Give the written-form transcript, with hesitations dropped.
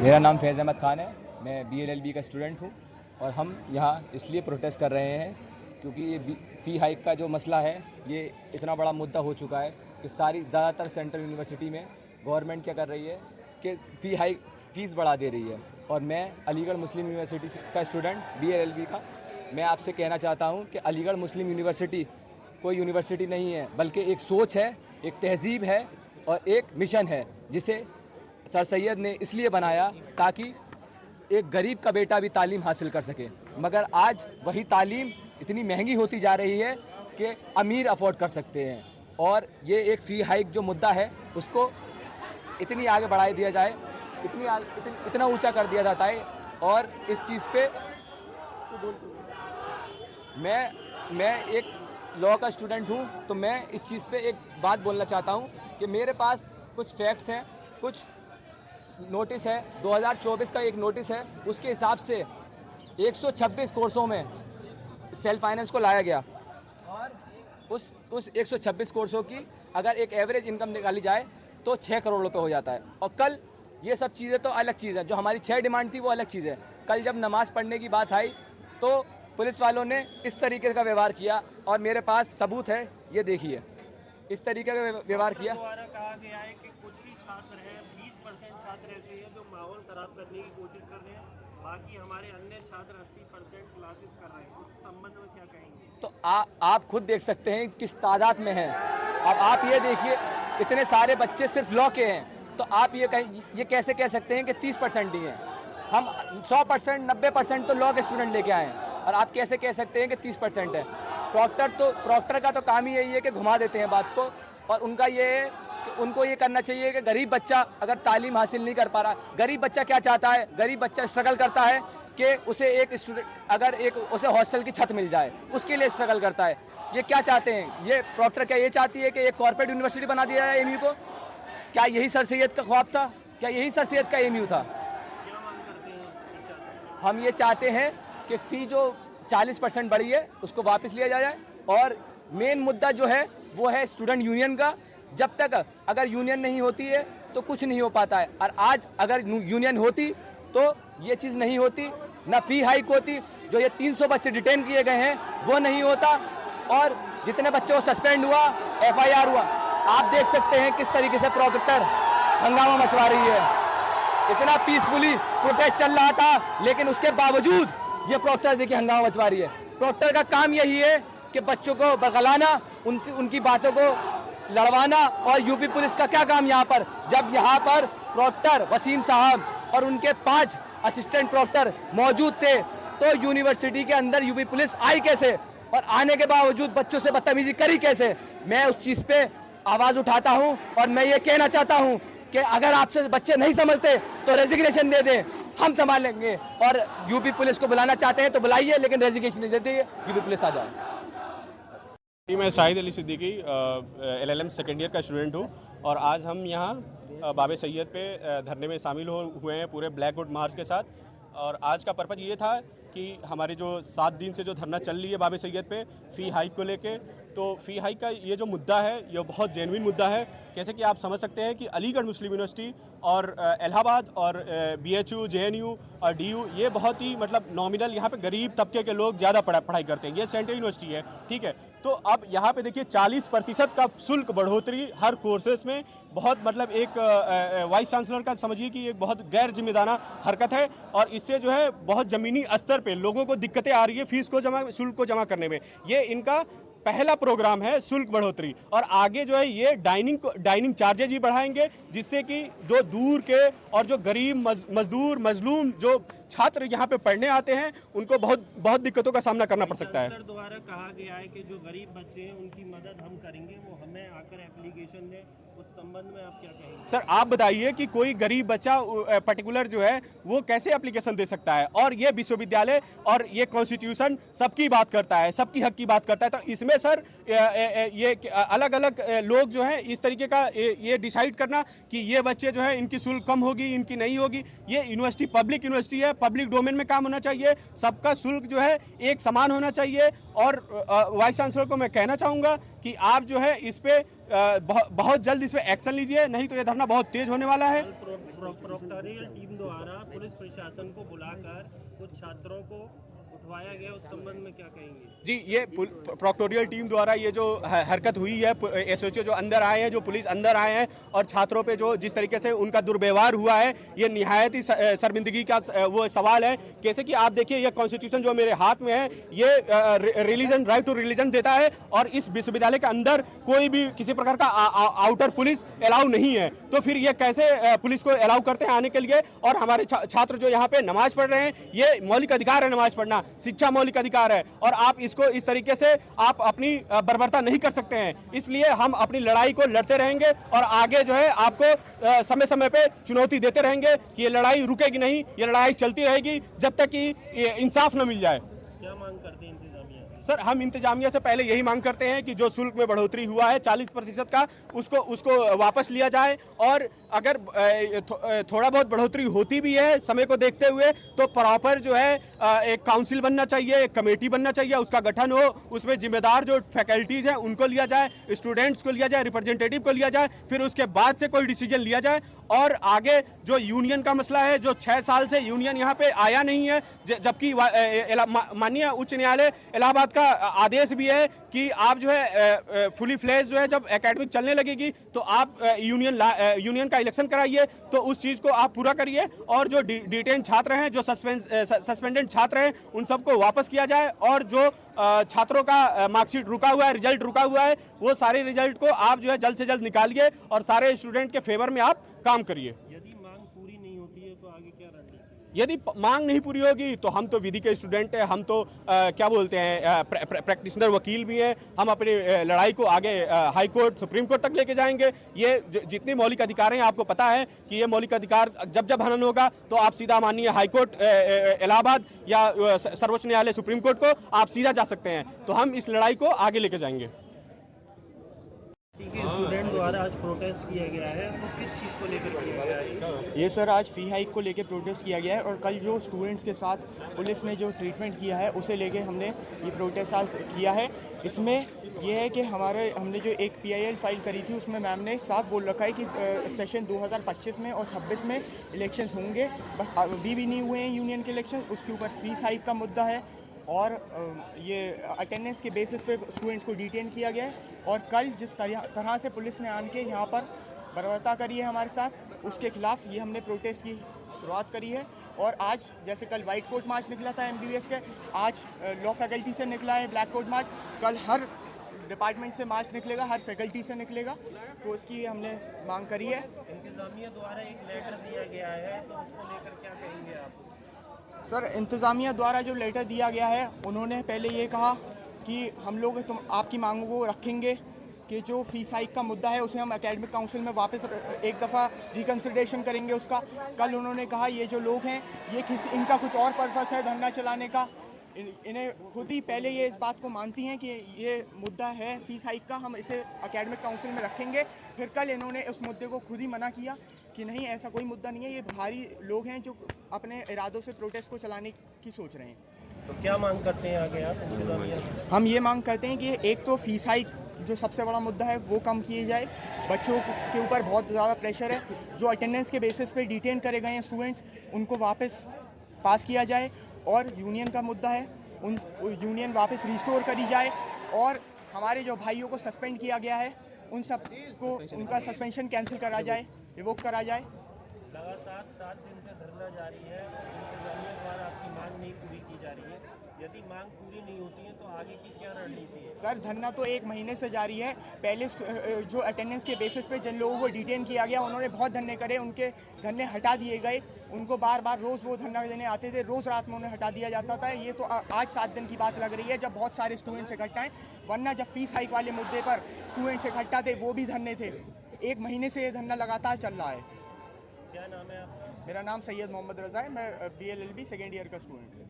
मेरा नाम फैज़ अहमद ख़ान है। मैं BLLB का स्टूडेंट हूँ और हम यहाँ इसलिए प्रोटेस्ट कर रहे हैं क्योंकि ये फ़ी हाइक का जो मसला है ये इतना बड़ा मुद्दा हो चुका है कि ज़्यादातर सेंट्रल यूनिवर्सिटी में गवर्नमेंट क्या कर रही है कि फ़ीस बढ़ा दे रही है। और मैं अलीगढ़ मुस्लिम यूनिवर्सिटी का स्टूडेंट BLLB का, मैं आपसे कहना चाहता हूँ कि अलीगढ़ मुस्लिम यूनिवर्सिटी कोई यूनिवर्सिटी नहीं है, बल्कि एक सोच है, एक तहज़ीब है और एक मिशन है, जिसे सर सैयद ने इसलिए बनाया ताकि एक गरीब का बेटा भी तालीम हासिल कर सके। मगर आज वही तालीम इतनी महंगी होती जा रही है कि अमीर अफोर्ड कर सकते हैं, और ये एक फ़ी हाइक जो मुद्दा है उसको इतनी आगे बढ़ा दिया जाए, इतना ऊंचा कर दिया जाता है। और इस चीज़ पे मैं एक लॉ का स्टूडेंट हूँ, तो मैं इस चीज़ पे एक बात बोलना चाहता हूँ कि मेरे पास कुछ फैक्ट्स हैं, कुछ नोटिस है। 2024 का एक नोटिस है, उसके हिसाब से 126 कोर्सों में सेल्फ फाइनेंस को लाया गया, और उस 126 कोर्सों की अगर एक एवरेज इनकम निकाली जाए तो 6 करोड़ रुपए हो जाता है। और कल ये सब चीज़ें तो अलग चीज़ है, जो हमारी 6 डिमांड थी वो अलग चीज़ है। कल जब नमाज़ पढ़ने की बात आई तो पुलिस वालों ने इस तरीके का व्यवहार किया, और मेरे पास सबूत है, ये देखिए, इस तरीके का व्यवहार किया। द्वारा कहा गया है कि कुछ भी छात्र हैं, 20% छात्र ऐसे हैं जो माहौल खराब करने की कोशिश कर रहे हैं, बाकी हमारे अन्य छात्र 80% क्लासेस कर रहे हैं। उस संबंध में क्या कहेंगे? तो आप खुद देख सकते हैं किस तादाद में हैं। अब आप ये देखिए, इतने सारे बच्चे सिर्फ लॉ के हैं, तो आप ये कैसे कह सकते हैं कि 30% ही हैं? हम 100%, 90% तो लॉ के स्टूडेंट लेके आए हैं, और आप कैसे कह सकते हैं कि 30% है? प्रॉक्टर का तो काम ही यही है कि घुमा देते हैं बात को, और उनका ये है कि उनको ये करना चाहिए कि गरीब बच्चा अगर तालीम हासिल नहीं कर पा रहा, गरीब बच्चा क्या चाहता है? गरीब बच्चा स्ट्रगल करता है कि उसे उसे हॉस्टल की छत मिल जाए, उसके लिए स्ट्रगल करता है। ये क्या चाहते हैं? ये प्रॉक्टर क्या ये चाहती है कि एक कॉर्पोरेट यूनिवर्सिटी बना दिया जाए AMU को? क्या यही सर सैयद का ख्वाब था? क्या यही सर सैयद का AMU था? हम ये चाहते हैं कि फ़ी जो 40% बढ़ी है उसको वापस लिया जाए, और मेन मुद्दा जो है वो है स्टूडेंट यूनियन का। जब तक अगर यूनियन नहीं होती है तो कुछ नहीं हो पाता है, और आज अगर यूनियन होती तो ये चीज़ नहीं होती, ना फ़ी हाइक होती, जो ये 300 बच्चे डिटेन किए गए हैं वो नहीं होता, और जितने बच्चों को सस्पेंड हुआ, FIR हुआ। आप देख सकते हैं किस तरीके से प्रोटेक्टर हंगामा मचवा रही है। इतना पीसफुली प्रोटेस्ट चल रहा था, लेकिन उसके बावजूद ये प्रोक्टर देखिए हंगामा मचवा रही है। प्रोक्टर का काम यही है कि बच्चों को बगलाना, उनकी बातों को लड़वाना। और यूपी पुलिस का क्या काम यहाँ पर? जब यहाँ पर प्रोक्टर वसीम साहब और उनके 5 असिस्टेंट प्रोक्टर मौजूद थे, तो यूनिवर्सिटी के अंदर यूपी पुलिस आई कैसे, और आने के बावजूद बच्चों से बदतमीजी करी कैसे? मैं उस चीज़ पे आवाज़ उठाता हूँ, और मैं ये कहना चाहता हूँ कि अगर आपसे बच्चे नहीं संभलते तो रेजिग्नेशन दे दें, हम संभाल लेंगे। और यूपी पुलिस को बुलाना चाहते हैं तो बुलाइए, लेकिन रेजिग्नेशन नहीं देते, यूपी पुलिस आ जाए। मैं Shahid Ali Siddiqui LLM second year का स्टूडेंट हूँ, और आज हम यहाँ बाबे सैयद पे धरने में शामिल हुए हैं पूरे ब्लैकआउट मार्च के साथ। और आज का पर्पज़ ये था कि हमारी जो 7 दिन से जो धरना चल रही है बाबे सैयद पे फ़ी हाइक को लेके, तो फ़ी हाइक का ये जो मुद्दा है ये बहुत जेन्युइन मुद्दा है। जैसे कि आप समझ सकते हैं कि अलीगढ़ मुस्लिम यूनिवर्सिटी और इलाहाबाद और BHU, JNU और DU ये बहुत ही मतलब नॉमिनल, यहाँ पे गरीब तबके के लोग ज़्यादा पढ़ाई करते हैं। ये सेंट्रल यूनिवर्सिटी है, ठीक है। तो अब यहाँ पे देखिए 40% का शुल्क बढ़ोतरी हर कोर्सेस में, बहुत मतलब एक वाइस चांसलर का समझिए कि एक बहुत गैर जिम्मेदाराना हरकत है, और इससे जो है बहुत ज़मीनी स्तर पे लोगों को दिक्कतें आ रही है शुल्क को जमा करने में। ये इनका पहला प्रोग्राम है शुल्क बढ़ोतरी, और आगे जो है ये डाइनिंग चार्जेज भी बढ़ाएंगे, जिससे कि जो दूर के और जो गरीब मजदूर मजलूम जो छात्र यहाँ पे पढ़ने आते हैं उनको बहुत दिक्कतों का सामना करना पड़ सकता है। सर द्वारा कहा गया है कि जो गरीब बच्चे हैं उनकी मदद हम करेंगे, वो हमें आकर एप्लीकेशन दें, उस संबंध में आप क्या कहेंगे? सर आप बताइए कि कोई गरीब बच्चा पर्टिकुलर जो है वो कैसे एप्लीकेशन दे सकता है? और ये विश्वविद्यालय और ये कॉन्स्टिट्यूशन सबकी बात करता है, सबकी हक की बात करता है। तो इसमें सर ये अलग अलग लोग जो हैं इस तरीके का ये डिसाइड करना कि ये बच्चे जो है इनकी शुल्क कम होगी, इनकी नहीं होगी, ये यूनिवर्सिटी पब्लिक यूनिवर्सिटी है, पब्लिक डोमेन में काम होना चाहिए, सबका शुल्क जो है एक समान होना चाहिए। और वाइस चांसलर को मैं कहना चाहूँगा कि आप जो है इस पे बहुत जल्द इस पे एक्शन लीजिए, नहीं तो ये धरना बहुत तेज होने वाला है। प्रोक्टोरियल टीम द्वारा पुलिस प्रशासन को बुलाकर कुछ छात्रों को उठवाया गया, उस संबंध में क्या कहेंगे? जी, ये प्रोक्टोरियल टीम द्वारा ये जो हरकत हुई है, एसओसी जो अंदर आए हैं, जो पुलिस अंदर आए हैं और छात्रों पे जो जिस तरीके से उनका दुर्व्यवहार हुआ है, ये निहायत ही शर्मिंदगी का वो सवाल है। कैसे कि आप देखिए, ये कॉन्स्टिट्यूशन जो मेरे हाथ में है, ये रिलीजन, राइट टू रिलीजन देता है और इस विश्वविद्यालय के अंदर कोई भी किसी प्रकार का आउटर पुलिस अलाउ नहीं है। तो फिर ये कैसे पुलिस को अलाउ करते हैं आने के लिए? और हमारे छात्र जो यहाँ पे नमाज पढ़ रहे हैं, ये मौलिक अधिकार है नमाज पढ़ना, शिक्षा मौलिक अधिकार है और आप इसको इस तरीके से आप अपनी बर्बरता नहीं कर सकते हैं। इसलिए हम अपनी लड़ाई को लड़ते रहेंगे और आगे जो है आपको समय समय पे चुनौती देते रहेंगे कि ये लड़ाई रुकेगी नहीं, ये लड़ाई चलती रहेगी जब तक कि इंसाफ न मिल जाए। क्या मांग करते हैं इंतजामिया? सर, हम इंतजामिया से पहले यही मांग करते हैं कि जो शुल्क में बढ़ोतरी हुआ है 40% का, उसको वापस लिया जाए और अगर थोड़ा बहुत बढ़ोतरी होती भी है समय को देखते हुए, तो प्रॉपर जो है एक काउंसिल बनना चाहिए, एक कमेटी बनना चाहिए, उसका गठन हो, उसमें जिम्मेदार जो फैकल्टीज हैं उनको लिया जाए, स्टूडेंट्स को लिया जाए, रिप्रेजेंटेटिव को लिया जाए, फिर उसके बाद से कोई डिसीजन लिया जाए। और आगे जो यूनियन का मसला है, जो 6 साल से यूनियन यहाँ पे आया नहीं है, जबकि माननीय उच्च न्यायालय इलाहाबाद का आदेश भी है कि आप जो है फुली फ्लेज जो है जब एकेडमिक चलने लगेगी तो आप यूनियन का इलेक्शन कराइए, तो उस चीज़ को आप पूरा करिए और जो डिटेन छात्र हैं, जो सस्पेंडेड छात्र हैं, उन सबको वापस किया जाए और जो छात्रों का मार्कशीट रुका हुआ है, रिजल्ट रुका हुआ है, वो सारे रिजल्ट को आप जो है जल्द से जल्द निकालिए और सारे स्टूडेंट के फेवर में आप काम करिए। यदि मांग पूरी नहीं होती है तो आगे क्या रणनीति? यदि मांग नहीं पूरी होगी तो हम तो विधि के स्टूडेंट हैं, हम तो क्या बोलते हैं प्रैक्टिशनर वकील भी हैं, हम अपनी लड़ाई को आगे हाई कोर्ट, सुप्रीम कोर्ट तक लेके जाएंगे। ये जितने मौलिक अधिकार हैं, आपको पता है कि ये मौलिक अधिकार जब जब हनन होगा तो आप सीधा माननीय हाई कोर्ट इलाहाबाद या सर्वोच्च न्यायालय सुप्रीम कोर्ट को आप सीधा जा सकते हैं। तो हम इस लड़ाई को आगे लेके जाएंगे। स्टूडेंट द्वारा आज प्रोटेस्ट किया गया है, तो किस चीज़ को लेकर किया गया है? ये सर आज फ़ी हाइक को लेके प्रोटेस्ट किया गया है और कल जो स्टूडेंट्स के साथ पुलिस ने जो ट्रीटमेंट किया है उसे लेके हमने ये प्रोटेस्ट आज किया है। इसमें यह है कि हमने जो एक PIL फाइल करी थी उसमें मैम ने साफ बोल रखा है कि सेशन 2025 में और 26 में इलेक्शंस होंगे, बस अभी भी नहीं हुए हैं यूनियन के इलेक्शन। उसके ऊपर फीस हाइक का मुद्दा है और ये अटेंडेंस के बेसिस पे स्टूडेंट्स को डिटेन किया गया है। और कल जिस तरह से पुलिस ने आन के यहाँ पर बर्बरता करी है हमारे साथ, उसके खिलाफ ये हमने प्रोटेस्ट की शुरुआत करी है। और आज जैसे कल वाइट कोट मार्च निकला था MBBS के, आज लॉ फैकल्टी से निकला है ब्लैक कोट मार्च, कल हर डिपार्टमेंट से मार्च निकलेगा, हर फैकल्टी से निकलेगा। तो इसकी हमने मांग करी है। इंतजामिया द्वारा एक लेटर दिया गया है, तो उसको लेकर क्या कहेंगे आप? सर, इंतज़ामिया द्वारा जो लेटर दिया गया है, उन्होंने पहले ये कहा कि हम लोग आपकी मांगों को रखेंगे कि जो फीस हाइक का मुद्दा है उसे हम एकेडमिक काउंसिल में वापस एक दफ़ा रिकन्सिडरेशन करेंगे उसका। कल उन्होंने कहा ये जो लोग हैं ये इनका कुछ और पर्पस है धरना चलाने का। इन्हें खुद ही पहले ये इस बात को मानती हैं कि ये मुद्दा है फीस हाइक का, हम इसे एकेडमिक काउंसिल में रखेंगे। फिर कल इन्होंने उस मुद्दे को खुद ही मना किया कि नहीं, ऐसा कोई मुद्दा नहीं है, ये भारी लोग हैं जो अपने इरादों से प्रोटेस्ट को चलाने की सोच रहे हैं। तो क्या मांग करते हैं आगे आप इंतजामिया? हम ये मांग करते हैं कि एक तो फीस हाइक जो सबसे बड़ा मुद्दा है वो कम किए जाए। बच्चों के ऊपर बहुत ज़्यादा प्रेशर है। जो अटेंडेंस के बेसिस पे डिटेन करे गए हैं स्टूडेंट्स, उनको वापस पास किया जाए। और यूनियन का मुद्दा है, उन यूनियन वापस रिस्टोर करी जाए। और हमारे जो भाइयों को सस्पेंड किया गया है उन सब को उनका सस्पेंशन कैंसिल करा जाए, रिवोक करा जाए। लगातार 7 दिन से धरना जारी है, इंतजामिया द्वारा आपकी मांग नहीं पूरी की जा रही है। यदि मांग पूरी नहीं होती है तो आगे की क्या रणनीति है? सर, धरना तो 1 महीने से जारी है। पहले जो अटेंडेंस के बेसिस पे जिन लोगों को डिटेन किया गया उन्होंने बहुत धरने करे, उनके धरने हटा दिए गए। उनको बार बार रोज़ वो धरना देने आते थे, रोज़ रात में उन्हें हटा दिया जाता था। ये तो आज 7 दिन की बात लग रही है जब बहुत सारे स्टूडेंट्स इकट्ठा हैं, वरना जब फीस हाइक वाले मुद्दे पर स्टूडेंट्स इकट्ठा थे वो भी धरने थे। 1 महीने से ये धरना लगातार चल रहा है। क्या नाम है आपका? मेरा नाम सैयद मोहम्मद रज़ा है, मैं BLLB सेकेंड ईयर का स्टूडेंट हूँ।